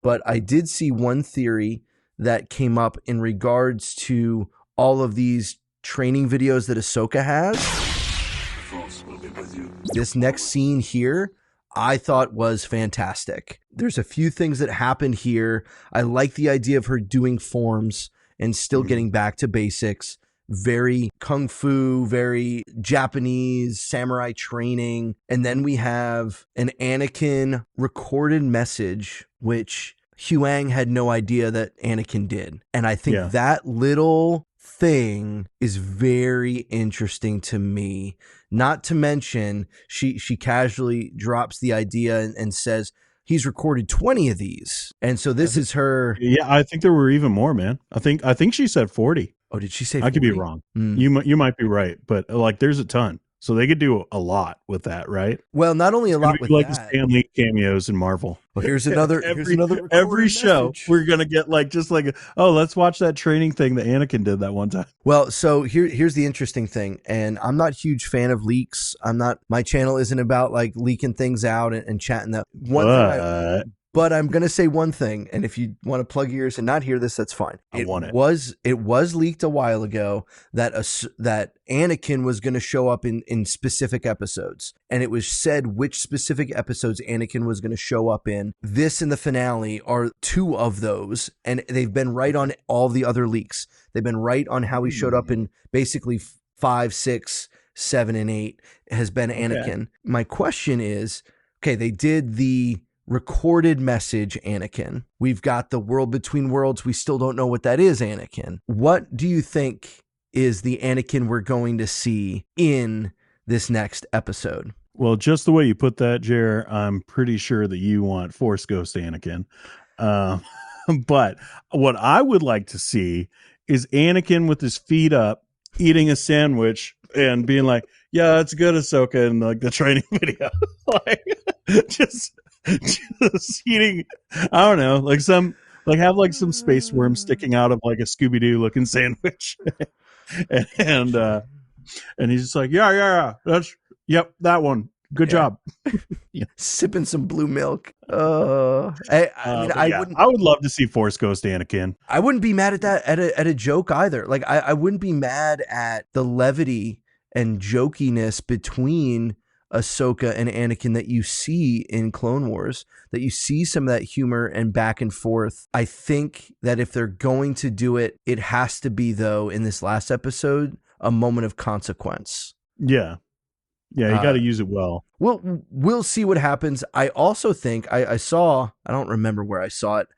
but I did see one theory that came up in regards to all of these training videos that Ahsoka has. This next scene here, I thought was fantastic. There's a few things that happened here. I like the idea of her doing forms and still getting back to basics. Very kung fu, very Japanese samurai training. And then we have an Anakin recorded message, which Huang had no idea that Anakin did. And I think that little thing is very interesting to me. Not to mention, she casually drops the idea and says, he's recorded 20 of these. And so this is her. Yeah, I think there were even more, man. I think she said 40. Oh, did she say 40? I could be wrong. You might be right, but like there's a ton. So they could do a lot with that, right? Well, not only a lot with like that. the Stan Lee cameos in Marvel. Well, here's another every show message. we're gonna get let's watch that training thing that Anakin did that one time. Well, so here's the interesting thing, and I'm not a huge fan of leaks. My channel isn't about like leaking things out and chatting that. But I'm going to say one thing, and if you want to plug your ears and not hear this, that's fine. It was leaked a while ago that that Anakin was going to show up in specific episodes, and it was said which specific episodes Anakin was going to show up in. This and the finale are two of those, and they've been right on all the other leaks. They've been right on how he showed up in basically 5, 6, 7, and 8 has been Anakin. My question is, okay, they did the recorded message Anakin. We've got the world between worlds. We still don't know what that is, Anakin. What do you think is the Anakin we're going to see in this next episode? Well, just the way you put that, Jer, I'm pretty sure that you want Force Ghost Anakin. But what I would like to see is Anakin with his feet up, eating a sandwich and being like, yeah, it's good, Ahsoka, in like the training video. Like just eating, I don't know, have some space worm sticking out of like a Scooby-Doo looking sandwich. and he's just like, yeah, that one. Good job. Sipping some blue milk. I would love to see Force Ghost Anakin. I wouldn't be mad at that at a joke either. Like I wouldn't be mad at the levity and jokiness between Ahsoka and Anakin that you see in Clone Wars, that you see some of that humor and back and forth. I think that if they're going to do it, it has to be, though, in this last episode, a moment of consequence. Yeah. Yeah, you got to use it well. We'll see what happens. I also think I saw, I don't remember where I saw it.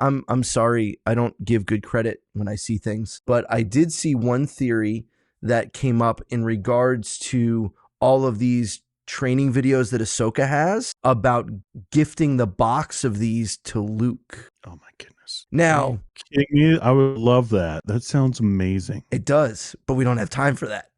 I'm sorry, I don't give good credit when I see things, but I did see one theory that came up in regards to all of these training videos that Ahsoka has about gifting the box of these to Luke. Oh my goodness. Now, kidding me? I would love that. That sounds amazing. It does, but we don't have time for that.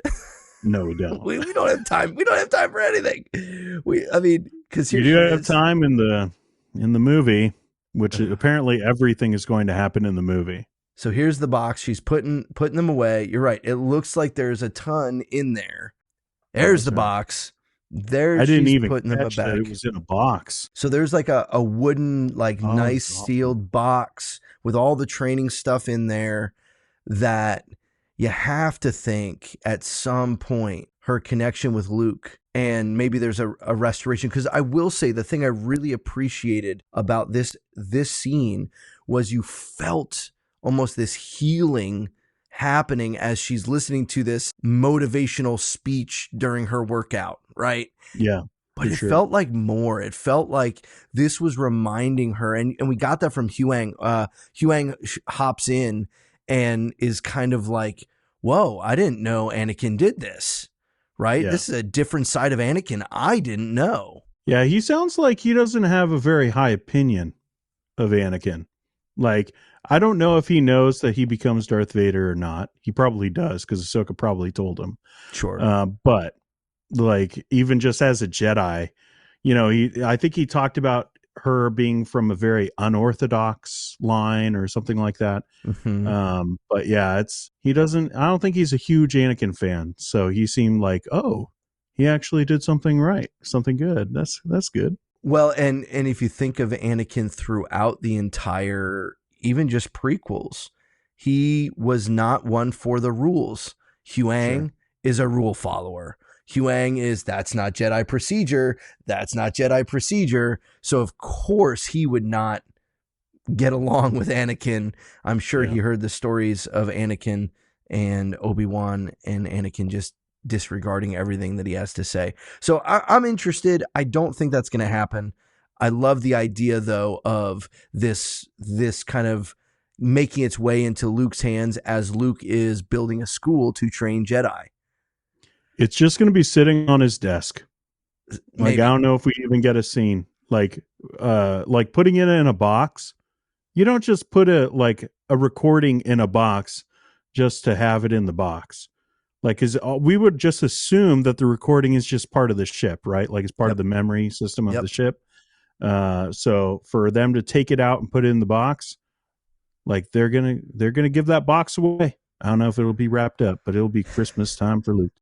No, we don't. we don't have time. We don't have time for anything. Because you do have time in the movie, which apparently everything is going to happen in the movie. So here's the box. She's putting them away. You're right. It looks like there's a ton in there. There's the box. There, I didn't even putting them catch back. that it was in a box. So there's like a wooden, nice sealed box with all the training stuff in there that you have to think at some point her connection with Luke, and maybe there's a restoration. Because I will say the thing I really appreciated about this scene was you felt almost this healing happening as she's listening to this motivational speech during her workout, right? Yeah. But it felt like more. It felt like this was reminding her, and we got that from Huang. Huang hops in and is kind of like, whoa, I didn't know Anakin did this, right? Yeah. This is a different side of Anakin I didn't know. Yeah, he sounds like he doesn't have a very high opinion of Anakin. Like, I don't know if he knows that he becomes Darth Vader or not. He probably does, because Ahsoka probably told him. Sure. But, like, even just as a Jedi, I think he talked about her being from a very unorthodox line or something like that. Mm-hmm. But yeah, I don't think he's a huge Anakin fan. So he seemed like, oh, he actually did something right, something good. That's good. Well, and if you think of Anakin throughout the entire, even just prequels, he was not one for the rules. Huang Sure. is a rule follower. Huang is, that's not Jedi procedure. That's not Jedi procedure. So of course he would not get along with Anakin. I'm sure Yeah. he heard the stories of Anakin and Obi-Wan and Anakin just disregarding everything that he has to say. So I'm interested. I don't think that's going to happen. I love the idea though of this kind of making its way into Luke's hands as Luke is building a school to train Jedi. It's just going to be sitting on his desk. Like, I Maybe. don't know if we even get a scene like putting it in a box. You don't just put a recording in a box just to have it in the box. Like, cause we would just assume that the recording is just part of the ship, right? Like it's part of Yep. the memory system of Yep. the ship. So for them to take it out and put it in the box, like they're gonna give that box away. I don't know if it'll be wrapped up, but it'll be Christmas time for Luke.